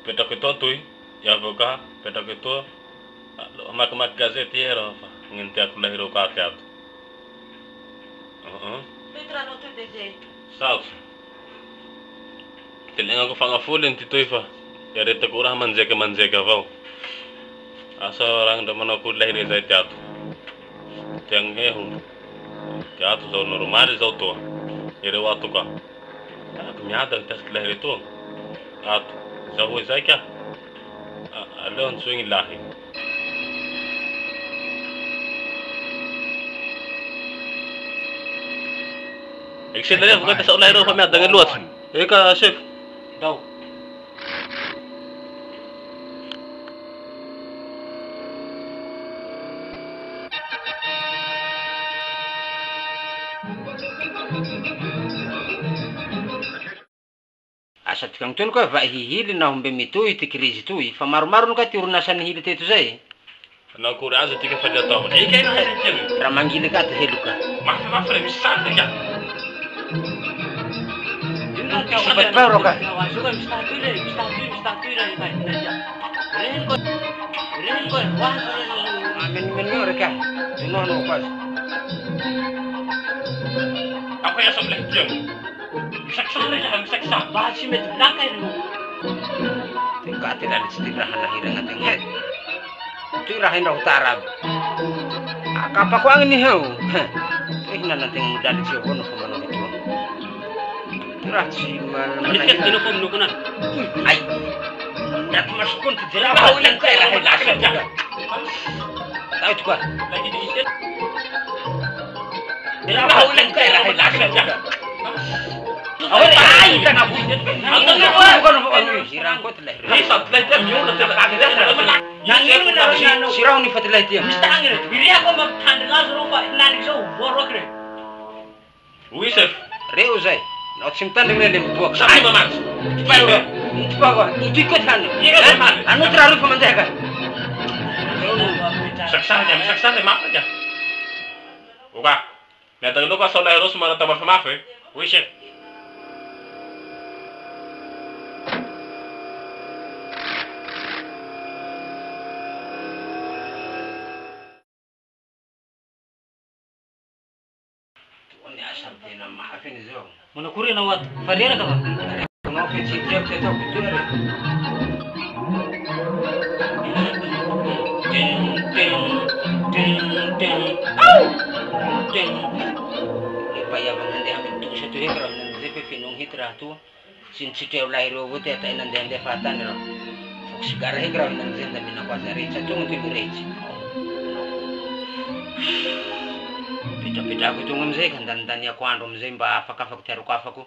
petak itu tuh ya boka petak itu mak gazet ya rafa nginti aku lahir kakat Petra no tu dese. saus telinga aku fanga full inti tuh ifa ya rete kurang manzeka vau asa orang demen aku lahir dari teatro tiang hehu teatro zau normal zau tua ire waktu ka aku nyata tas lahir itu atau zau zai kya alon swing lahi Iksin na bukan tas ulay ro kami dengan luat. Eka chef. Daw. Asat kang tun ko va hihili na humbe mitui ti krizi tui fa maru-maru ka ti urunasan hili tetu zai. Na kuri aza tika fadya tao. Ika ina hari tiyan. Ramangili ka to heluka. Maaf re misal ya. Obat baru ka. Suka mistatuire kai. Ren ko wah Amen yore ka. No pas. Apa ya sebelah tiyan? Saksa le jangan saksa. bahasi met lakai no. Tingka tidak istirahat lahir ngateng he. Tu irahin dah utara. Apa ko ang ni heu? Tu hina nating mudali siya kono sa manong ito. Turah si man. Alikat tinupom no kunan. Ay. Dat mas kun ti dira ba ulang kay lahir lasa ja. Tahu tu kan? Lagi di iset. Dira ba ulang kay lahir lasa ja. Awal Ay, ka na bu. Ang Ano sirang ko tala. Risat le tiyan yung na tila kagida. Nangin mo na rin ano. Sirang ni fatila tiya. Mista angin. Biri ako magtandalas ro pa nanik so borok re. Oui chef. Reu zai. Na simtan dengan lem buak. Sabi mamat. Bawa, itu ikut kan? Anu terlalu pemanjakan. Saksa le maaf aja. Oka. Na tayo ka sa lahir mana tabar sa maaf eh. Oui chef. Ini asal dia maafin zo. Manukuri na wat. Fariera ka ba? Maafin si dia kita betul. Ipaya bangan dia ambil tu satu hektar dan zepe pinong hitra tu. Sin si dia lahir robot ya tak nan dia fatan ro. Segar hektar dan zenda mina kuasa rica tu mungkin rica. Pita aku tunggu mzee kan dan ya kuando mzee mba afaka teru kafaku.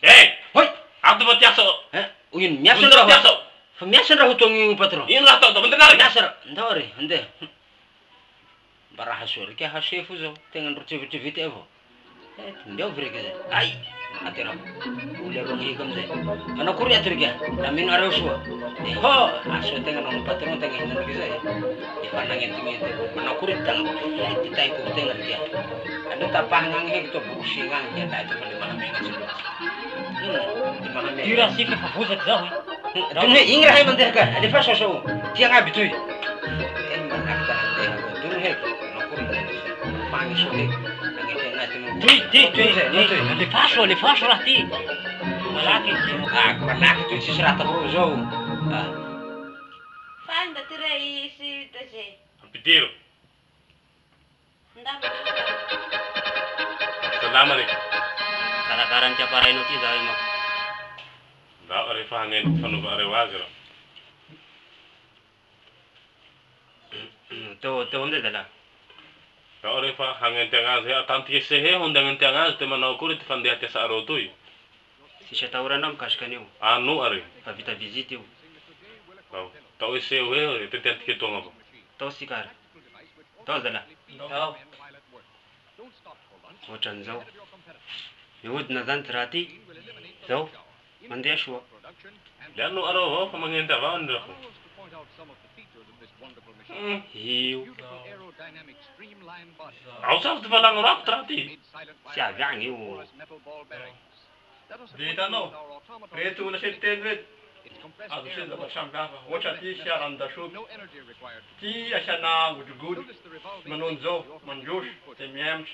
Hey! Hoi, Aku tu tiaso. uyin miasan Untuk rahu. tiaso. Miasan rahu tongi patro. Ini lah tu bentar lagi. Miasan, ndore, ande. Bara hasur ke hasefu zo, tengan ruci evo. Ndio vreke. Ai, atira. Ule rongi kamze. Ana kuri atirga. Lamin aruswa. Ho, aso tengan on patro tengan nan kiza. Ipanang entingi. Ana kuri tang. Titai ku tengan dia. Ada tapah ngang to busi ngang dia tak itu di mana mengan sih. Di mana mengan. Tira si ka fuzat zawi. Dunne ingra hay mandir ka. Ada pas so. Tiang abitui. Emang akta ande. Dunne nokuri. Pangi so ni. Le fascio la ti. Malaki. Malaki tu si serata bro zo. Fanda tirei si tese. Pitiro. Ndam. Salamat alaikum. Karakaran cha para ino ti zawi mo. Da are fahangen fanu ba are wazira. To onde dala. Da are fahangen tengas ya tanti sehe hondangen tengas te mana kurit fandi ate sa arotui. Si siya tawuran nam kashkaniw. Anu are. Pavita visitiw. Tau. Tau se we te tent ke tonga. To sikar. To dala. To. Ochan zo. Yud na dan trati. Zo. Mandi ashwa. Dan nu aro ho famangen ta ba ando. Hiu. Ausaf te falang rak trati. Siya gangi wo. Dita no. Retu na sit tenwet. Aduh dapat sanggafa. Wacha ti siaran dasut. Ti asana gud menunzo manjus temyems.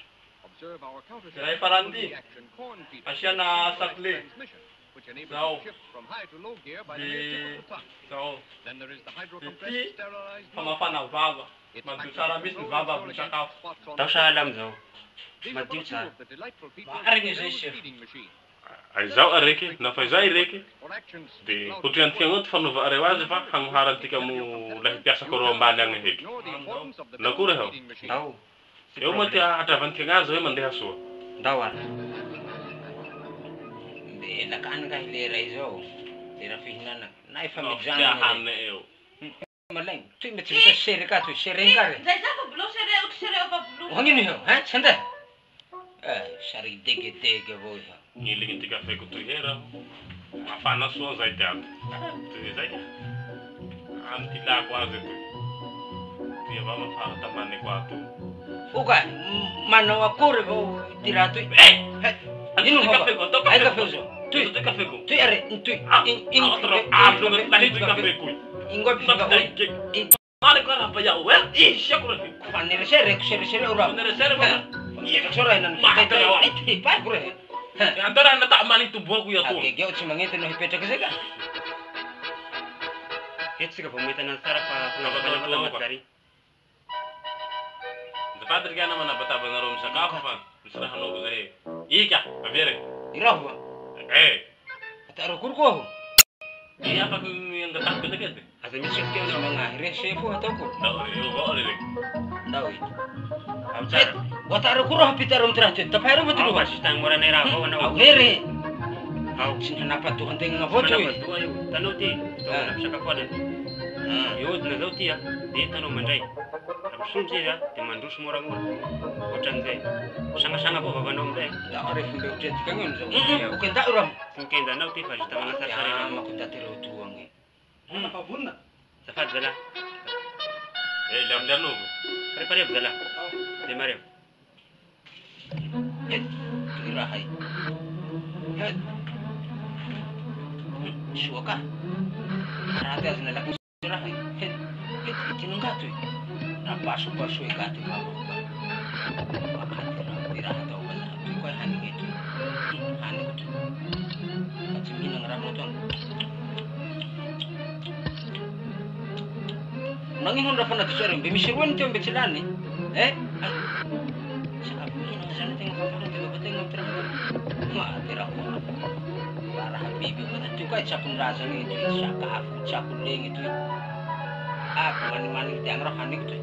Serai parandi. Asana sakli. So di pamafana vava. Madusara mis vava buchakaf. Tao sa alam zo. Madiu sa. Maaring isa chef. Ay zao areke, na fa zai reke. De putrian tiangot fanova arewaze fa hangharan tika mo lahi piasa ko rombana ng hek. Na kure ho. Tao. Eu mati atavan tinga zo mandeha so. Dawar. Be nakaan ka hilera izo. Tira fihna na. Nai Ya famigjan. hanne eu. Maleng. Tu me tira shere ka tu shere ngare. Zai zapa belum sere apa belum. Wangin ni ho, ha? Sanda. Sari dege boy. Ngiling tika fe ko tu hera. Afana so zai teatro. Tu zai. Anti la quase tu. Dia vamos fala tamane quatro. Uka, mana wakure bo tira tu. Inu ho. Ai ka fezo. Tu te café ko. Tu are tu. Outro abro lahi tu café ko. Ingo pinga o. Mane ko rapa ya wel. Shakura. Fanere shere ora. Nere sere ba. Iya sore nan kita itu pa kure. Antara na tak mani tu buah ku ya tu. Age o chimangete no hipeta kesega. Hetsi ka pamita ng sarap pa kung matari. Zapadri gana mana bata banarom sa kafa. Misra hano ko zahe. Ika, avere. Irahwa. Ataro kurko. Iya pa yung gatak ko naget. Asa misyon kayo Sama na ngahire shefu atoko. Daw, yo ho ole. Dawi. Absar. Wataro kuro hapitarom trate. Tapairo Ako betul. ba sistang mura na ira ko na ako. Awere. Ako. Sinanapa tu hanteng Mana ngavoto. ba tuwa yo. Tanaw ti. Ito na siya kapadan. Yod na daw tiya. Di tanaw manday. Absum siya. Ti mandus mura mo. Otan zay. Sanga-sanga po babanong zay. Da arif mbe ujet kangen zo. Bukan tak uram. Sungkin da naw ti pa sistang mga Ya sarari. makunta tiro tuang. Mana pabunna. Safat zala. Lam dan no. Pare-pare zala. Di mare. Irahai. Suaka. Arate azna la irahai. Tinung gatu. Na pasu ikati mama. Makatira iraha tahu wala. Tu ko hani gitu. Hani gitu. Kacim minang ramoton. Nangin honda fana tsore bimisirwan tembe celani. Sabi ina sana tengok apa tengok tengok terang. Ma tira ko. Para habibi ko na tu kai chakun raza ni tu chaka aku chakun deng itu. Aku mani-mani tiang rohani gitu.